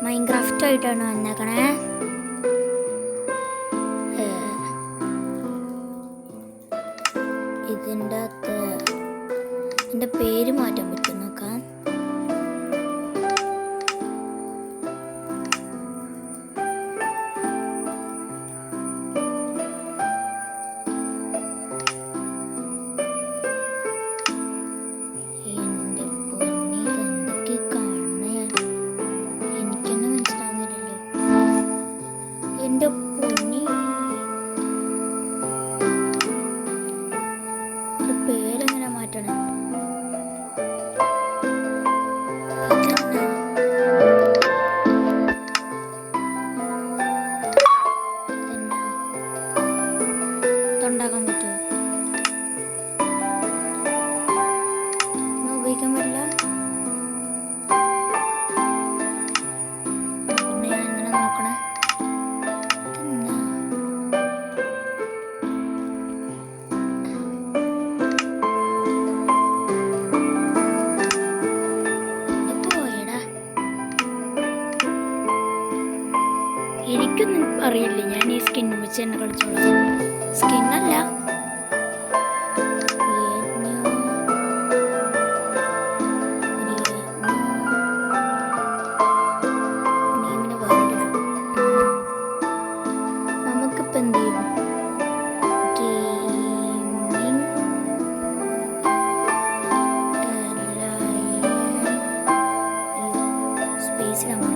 Minecraft ആയിട്ടാണ് വന്നേക്കണേ. ഇതിൻ്റെ അകത്ത് എൻ്റെ പേര് മാറ്റാൻ പറ്റും നോക്കാം. എൻ്റെ പൊന്നി പേരെങ്ങനെ മാറ്റണം? ഉണ്ടാക്കാൻ പറ്റുമോ? ഉപയോഗിക്കാൻ പറ്റില്ല. പിന്നെ ഞാൻ ഇങ്ങനെ നോക്കണേ. എനിക്കൊന്നും അറിയില്ല. ഞാൻ ഈ സ്കിന്ന് വെച്ച് തന്നെ കളിച്ചോളാം. സ്കിന്നല്ല, നമുക്കിപ്പോൾ എന്ത് ചെയ്യും? സ്പേസ് നമ്മൾ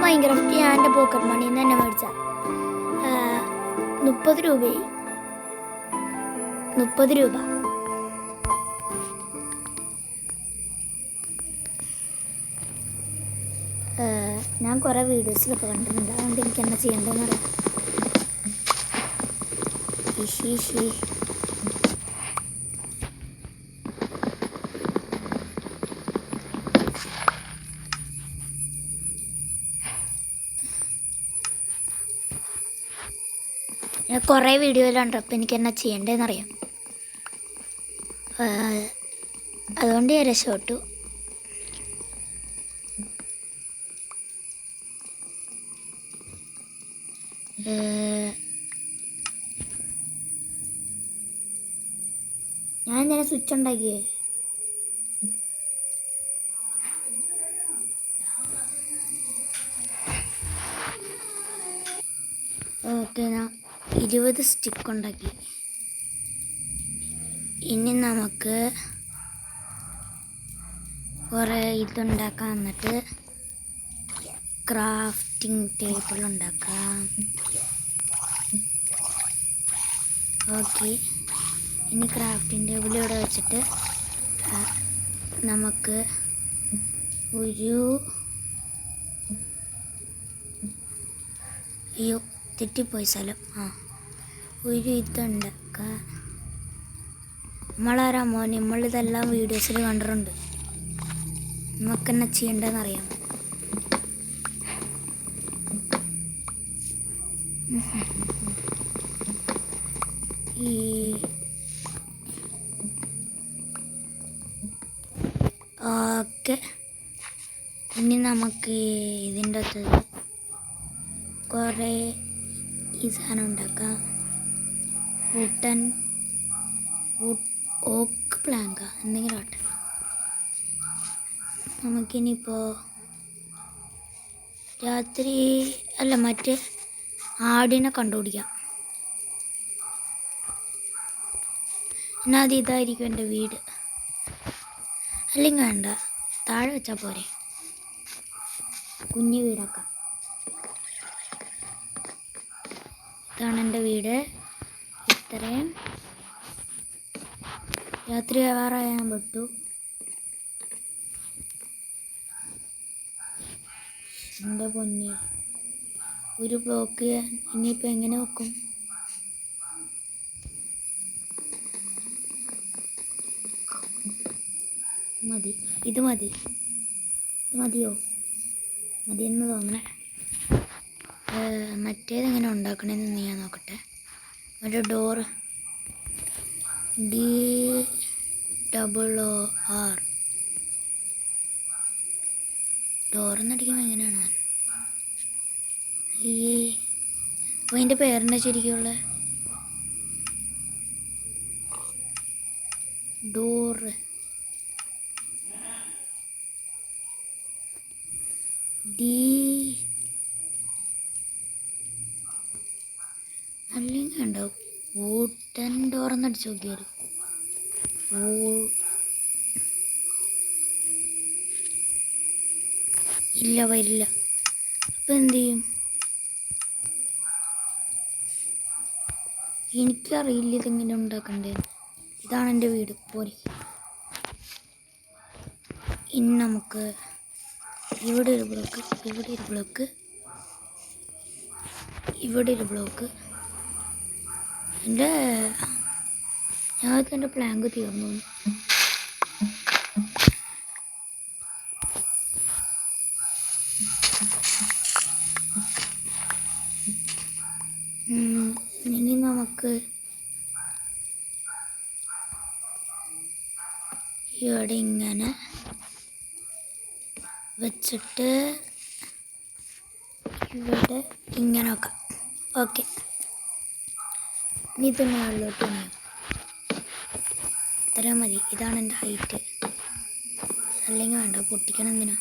മൈൻക്രാഫ്റ്റ് ഞാൻ എൻ്റെ പോക്കറ്റ് മണിയിൽ നിന്ന് തന്നെ മേടിച്ച 30 രൂപയായി. 30 രൂപ. ഞാൻ കുറേ വീഡിയോസിലൊക്കെ കണ്ടിട്ടുണ്ട്. അതുകൊണ്ട് എനിക്ക് എന്താ ചെയ്യേണ്ടതെന്ന് അറിയാം. ഞാൻ കുറേ വീഡിയോയിലുണ്ട്. അപ്പോൾ എനിക്ക് എന്നാ ചെയ്യേണ്ടതെന്നറിയാം. അതുകൊണ്ട് ഞാൻ രക്ഷപ്പെട്ടു. ഞാൻ ഇങ്ങനെ സ്വിച്ച് ഉണ്ടാക്കിയേ. ഓക്കെ, ഞാൻ 20 സ്റ്റിക്ക് ഉണ്ടാക്കി. ഇനി നമുക്ക് കുറേ ഇതുണ്ടാക്കാം. എന്നിട്ട് ക്രാഫ്റ്റിംഗ് ടേബിൾ ഉണ്ടാക്കാം. ഓക്കെ, ഇനി ക്രാഫ്റ്റിംഗ് ടേബിൾ ഇവിടെ വെച്ചിട്ട് നമുക്ക് തെറ്റിപ്പോയി സ്ഥലം. ഒരു ഇതുണ്ടാക്കാം. നമ്മളാരാ മോൻ, നമ്മളിതെല്ലാം വീഡിയോസിൽ കണ്ടിട്ടുണ്ട്. നമുക്കെന്നാ ചെയ്യേണ്ടതെന്നറിയാം. ഓക്കെ, ഇനി നമുക്ക് ഇതിൻ്റെ അകത്ത് കുറേ ഈ സാധനം ഉണ്ടാക്കാം. വുഡ് ഓക്ക് പ്ലാങ്കാ എന്തെങ്കിലും ആട്ടെ. നമുക്കിനിയിപ്പോൾ രാത്രി അല്ല മറ്റേ ആടിനെ കണ്ടുപിടിക്കാം. എന്നാൽ അത് ഇതായിരിക്കും എൻ്റെ വീട്. അല്ലെങ്കിൽ വേണ്ട, താഴെ വെച്ചാൽ പോരെ, കുഞ്ഞു വീടാക്കാം. ഇതാണ് എൻ്റെ വീട്. ഇത്രയും രാത്രി ആവാറായാൻ പറ്റൂ. എൻ്റെ പൊന്നെ, ഒരു ബ്ലോക്ക് ഇനിയിപ്പോൾ എങ്ങനെ വെക്കും? മതി, ഇത് മതി. ഇത് മതിയോ? മതിയെന്ന് തോന്നണേ. മറ്റേതെങ്ങനെ ഉണ്ടാക്കണമെന്ന് ഞാൻ നോക്കട്ടെ. ഒരു ഡോറ് DOOR ഡോറെന്നടിക്കുമ്പോൾ എങ്ങനെയാണ്? അപ്പോൾ അതിൻ്റെ പേരെന്താ ശരിക്കുള്ള? ഡോറ് അല്ലെങ്കിൽ ഉണ്ടാവും. വൂട്ടൻ ഡോറെന്ന് അടിച്ച് നോക്കിയാലും ഇല്ല, വരില്ല. അപ്പം എന്ത് ചെയ്യും? എനിക്കറിയില്ല ഇതെങ്ങനെ ഉണ്ടാക്കണ്ടേന്ന്. ഇതാണ് എൻ്റെ വീട്, പോരെ. ഇനി നമുക്ക് ഇവിടെ ഒരു ബ്ലോക്ക്, ഇവിടെ ഒരു ബ്ലോക്ക്, ഇവിടെ ഒരു ബ്ലോക്ക്. ഞങ്ങൾക്ക് എൻ്റെ പ്ലാങ്ക് തീർന്നു. ഇനി നമുക്ക് ഇവിടെ ഇങ്ങനെ വെച്ചിട്ട് ഇവിടെ ഇങ്ങനെ വെക്കാം. ഓക്കെ, ഇനി പിന്നെ മുകളിലോട്ട് പണിയാം. ഇത്രയും മതി. ഇതാണ് എൻ്റെ ഹൈറ്റ്. അല്ലെങ്കിൽ വേണ്ട, പൊട്ടിക്കണം. എന്തിനാ?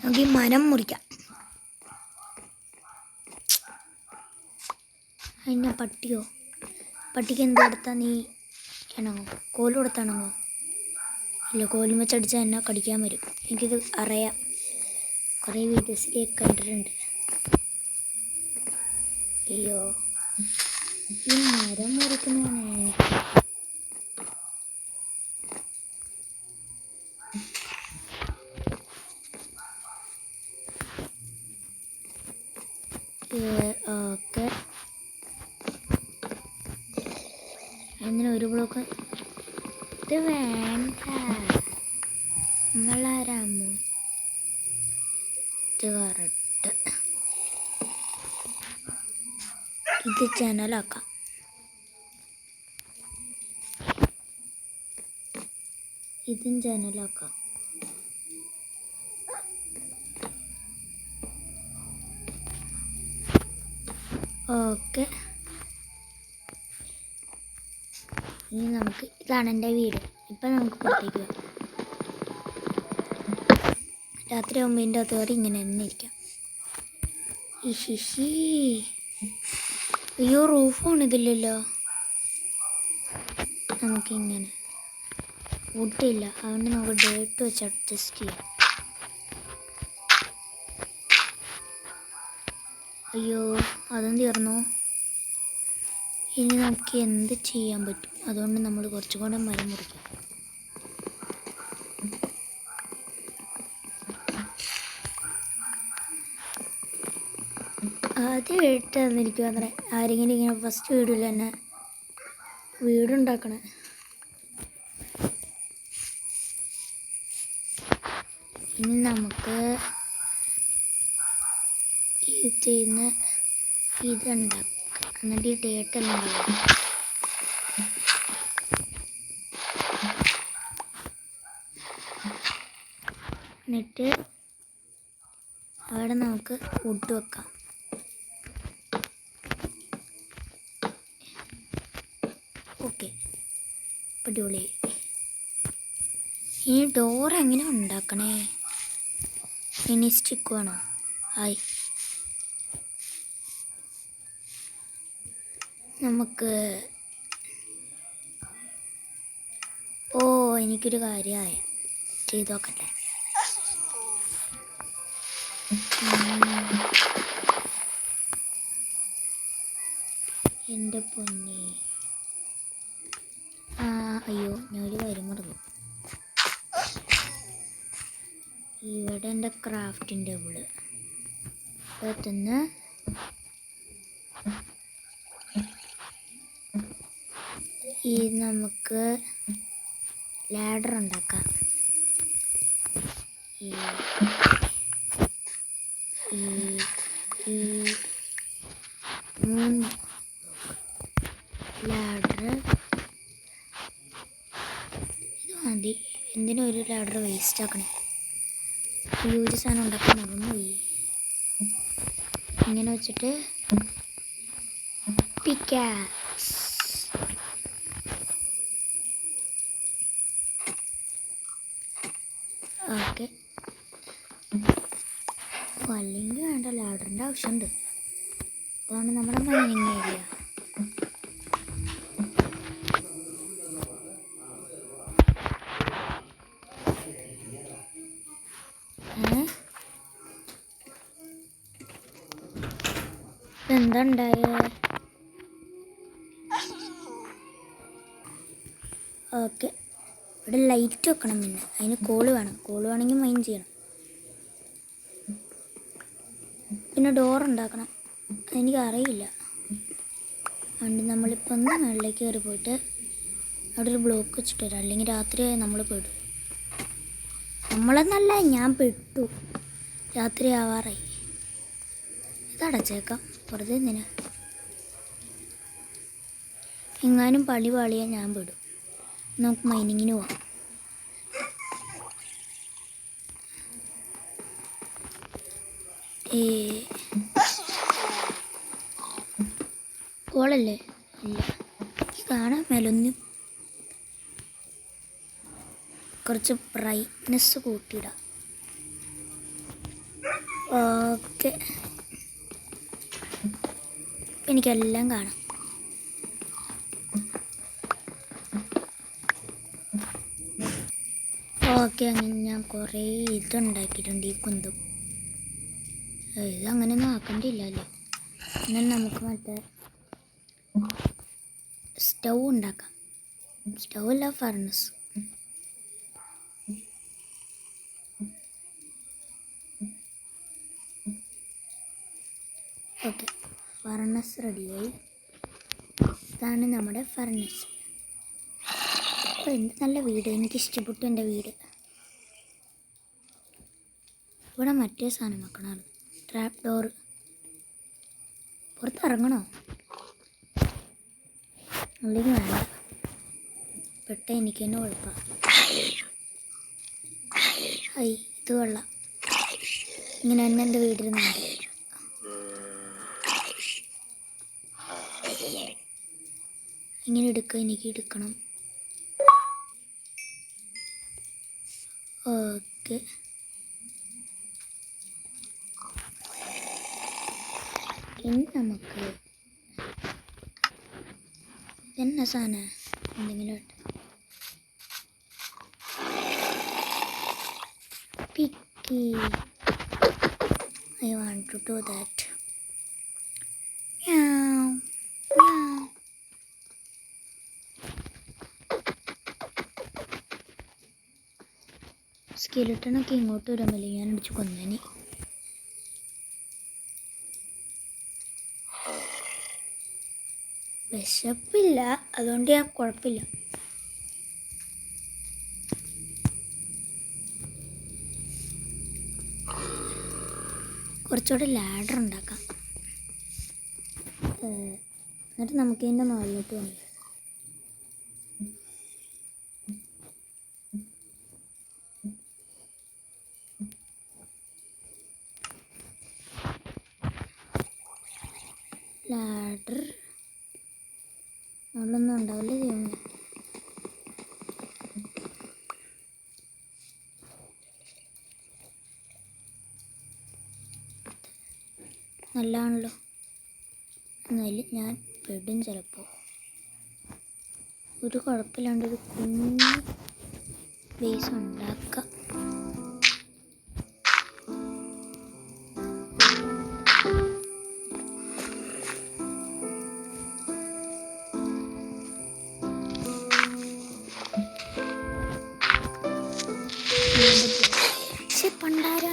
നമുക്ക് ഈ മരം മുറിക്കാം. അതിന് പട്ടിയോ? പട്ടിക്ക് എന്ത് കൊടുത്താൽ നീ ഇണങ്ങോ? കോല് കൊടുത്താണങ്ങോ? ഇല്ല, കോലും വെച്ചടിച്ചാൽ എന്നെ കടിക്കാൻ വരും. എനിക്കിത് അറിയാം, കുറേ വീഡിയോസിലേക്ക് കണ്ടിട്ടുണ്ട്. അയ്യോ, ഈ മരം മുറിക്കുന്നതാണ് എനിക്ക്. ഓക്കെ, അങ്ങനെ ഒരു ബ്ലോക്ക്. ഇത് വേണ്ട, നിങ്ങളാരാമോ? ഇത് കറക്റ്റ്. ഇത് ജനലാക്കാം. ഇതും ജനലാക്കാം. ഓക്കെ, ഇനി നമുക്ക്, ഇതാണ് എൻ്റെ വീട്. ഇപ്പം നമുക്ക് പുറത്തേക്ക് പോകാം. രാത്രി ആകുമ്പോൾ ഇതിൻ്റെ അകത്ത് കയറി ഇങ്ങനെ തന്നെ ഇരിക്കാം. അയ്യോ, റൂഫാണ് ഇതില്ലല്ലോ. നമുക്കിങ്ങനെ വുഡില്ല, അതുകൊണ്ട് നമുക്ക് ഡേർട്ട് വെച്ച് അഡ്ജസ്റ്റ് ചെയ്യാം. അയ്യോ, അതും തീർന്നു. ഇനി നമുക്ക് എന്ത് ചെയ്യാൻ പറ്റും? അതുകൊണ്ട് നമ്മൾ കുറച്ചും കൂടെ മരം മുറിക്കാം. ആദ്യം ഇട്ടെന്നിരിക്കും അത്ര. ആരെങ്കിലും ഇങ്ങനെ ഫസ്റ്റ് വീടില്ല തന്നെ വീടുണ്ടാക്കണേ. ഇനി നമുക്ക് ഈ ചെയ്യുന്ന ഇതുണ്ടാക്കാം. എന്നിട്ട് ഈ ഡേട്ടെല്ലാം കളയാം. എന്നിട്ട് അവിടെ നമുക്ക് വുഡ് വെക്കാം. അടിപൊളി. ഈ ഡോർ എങ്ങനെ ഉണ്ടാക്കണേ? മിനി സ്റ്റിക്ക് വേണോ? ആയി. നമുക്ക് എനിക്കൊരു കാര്യമായ ചെയ്ത് നോക്കട്ടെ. എൻ്റെ പൊന്നി. അയ്യോ, ഞാനൊരു കാര്യം മറന്നു. ഇവിടെ എൻ്റെ ക്രാഫ്റ്റിംഗ് ടേബിള് പറ്റുന്ന ഈ നമുക്ക് ലാഡർ ഉണ്ടാക്കാം. ഈ മൂന്ന് ലാഡർ ഇത് മതി. എന്തിനും ഒരു ലാഡർ വേസ്റ്റ് ആക്കണേ. ഒരു സാധനം ഉണ്ടാക്കാൻ മറന്നുപോയി. ഇങ്ങനെ വെച്ചിട്ട് പിക്കാക്സ്. ഓക്കെ. അല്ലെങ്കിൽ വേണ്ട, ലാഡറിൻ്റെ ആവശ്യമുണ്ട്. അതാണ് നമ്മുടെ മൈനിങ് ഏരിയ. എന്താ ഉണ്ടായേ? ഓക്കെ, ഇവിടെ ലൈറ്റ് വെക്കണം. പിന്നെ അതിന് കോള് വേണം. കോള് വേണമെങ്കിൽ മൈൻ ചെയ്യണം. പിന്നെ ഡോർ ഉണ്ടാക്കണം. അതെനിക്കറിയില്ല. അതുകൊണ്ട് നമ്മളിപ്പോൾ ഒന്ന് മുകളിലേക്ക് കയറി പോയിട്ട് അവിടെ ഒരു ബ്ലോക്ക് വെച്ചിട്ട് വരാം. അല്ലെങ്കിൽ രാത്രിയായി നമ്മൾ പെടും. നമ്മളെന്നല്ല, ഞാൻ പെട്ടു. രാത്രി ആവാറായി. ഇതടച്ചേക്കാം, വെറുതെ എന്തിനാ. എങ്ങാനും പാളിയാൽ ഞാൻ പെടും. നമുക്ക് മൈനിങ്ങിന് പോവാം. കോളല്ലേ? ഇല്ല, കാണാൻ മേലൊന്നും. കുറച്ച് ബ്രൈറ്റ്നെസ് കൂട്ടിയിടാം. ഓക്കെ, എനിക്കെല്ലാം കാണാം. ഓക്കെ, അങ്ങനെ ഞാൻ കുറേ ഇതുണ്ടാക്കിയിട്ടുണ്ട്. ഈ കുന്തും ഇതങ്ങനെയൊന്നും ആക്കണ്ടില്ലല്ലോ. എന്നാൽ നമുക്ക് മറ്റേ സ്റ്റൗ ഉണ്ടാക്കാം. സ്റ്റൗ അല്ല, ഫർണസ്. ഓക്കെ, ഫർണസ് റെഡിയായി. ഇതാണ് നമ്മുടെ ഫർണസ്. അപ്പോൾ എന്ത് നല്ല വീട്, എനിക്കിഷ്ടപ്പെട്ടു എൻ്റെ വീട്. ഇവിടെ മറ്റേ സാധനം വെക്കണമായിരുന്നു, ട്രാപ്പ് ഡോർ. പുറത്തിറങ്ങണോ? അല്ലെങ്കിൽ വേണ്ട, പെട്ട എനിക്ക് തന്നെ കുഴപ്പമാണ്. ഇത് കൊള്ളാം. ഇങ്ങനെ തന്നെ എൻ്റെ വീട്ടിലിരുന്നുണ്ട്. ഇങ്ങനെ എനിക്ക് എടുക്കണം. ഓക്കെ, ഇനി നമുക്ക് എന്നാ സാധനം എന്തെങ്കിലും picky. I want to do that. Meow, meow. സ്കെലിട്ടനൊക്കെ ഇങ്ങോട്ട് വരുമല്ലേ, ഞാൻ അടിച്ച് കൊന്നേനെ. വിശപ്പില്ല, അതുകൊണ്ട് ഞാൻ കുഴപ്പമില്ല. കുറച്ചുകൂടെ ലാഡർ ഉണ്ടാക്കാം. എന്നിട്ട് നമുക്ക് ഇതിൻ്റെ മുകളിലോട്ട് പണിയാം. ലാഡർ മുകളിലൊന്നും ഉണ്ടാവില്ല ചെയ്യുന്നത്. നല്ലതാണല്ലോ. എന്നാലും ഞാൻ പെടും ചിലപ്പോൾ. ഒരു കുഴപ്പമില്ലാണ്ടൊരു കുഞ്ഞ് ബേസ് ഉണ്ടാക്കാം. പക്ഷെ പണ്ടാരോ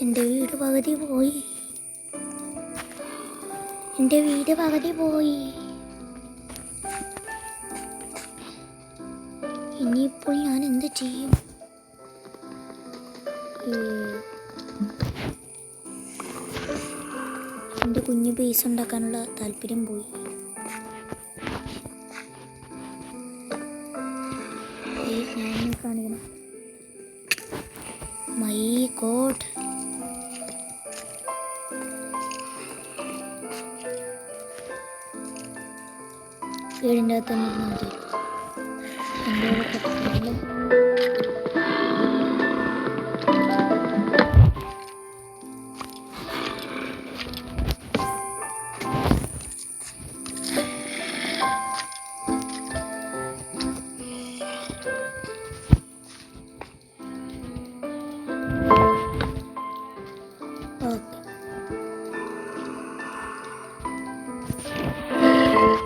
എൻ്റെ വീട് പകുതി പോയി. എൻ്റെ വീട് പകുതി പോയി. ഇനിയിപ്പോൾ ഞാൻ എന്ത് ചെയ്യും? എൻ്റെ കുഞ്ഞ് ബേസ് ഉണ്ടാക്കാനുള്ള താല്പര്യം പോയി. ഞാൻ കാണിക്കണം. മൈ ഗോഡ്, വീടിൻ്റെ അകത്ത് തന്നെ മതി.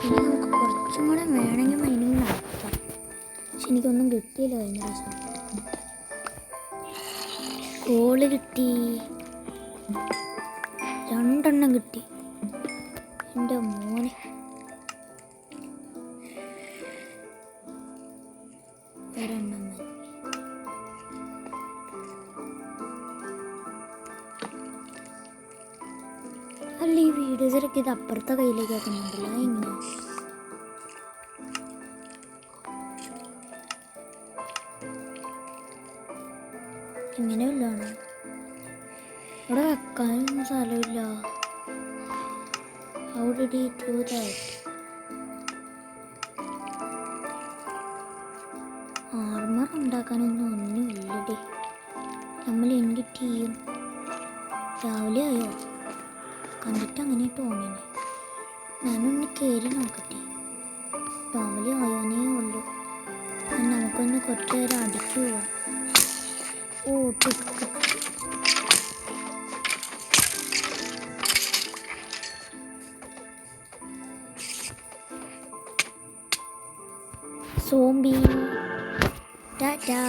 ഇനി നമുക്ക് കുറച്ചും കൂടെ വേണമെങ്കിൽ മൈനിങ് നടത്താം. പക്ഷെ എനിക്കൊന്നും കിട്ടിയില്ല കഴിഞ്ഞ പ്രാവശ്യം. കോള് കിട്ടി, 2 കിട്ടി. എൻ്റെ മോനെ, ഒരെണ്ണം മതി. അല്ല, ഈ വീഡിയോ തിരക്ക് ഇത് അപ്പുറത്തെ കയ്യിലേക്ക് ആക്കുന്നുണ്ടല്ലോ. എങ്ങനെ? ഇങ്ങനെയല്ലാണ് ഇവിടെ വെക്കാനൊന്നും സ്ഥലമില്ല. How did he do that? Armour ഉണ്ടാക്കാനൊന്നും ഒന്നുമില്ലടി. നമ്മൾ എന്ത് ചെയ്യും? രാവിലെ ആയോ? കണ്ടിട്ട് അങ്ങനെ തോന്നിനെ. ഞാനൊന്ന് കയറി നോക്കട്ടെ. രാവിലെ ആയോന്നേ ഉള്ളൂ. നമുക്കൊന്ന് കുറച്ച് നേരം അടിക്ക് പോവാം. ഓ, സോംബി ടാറ്റാ.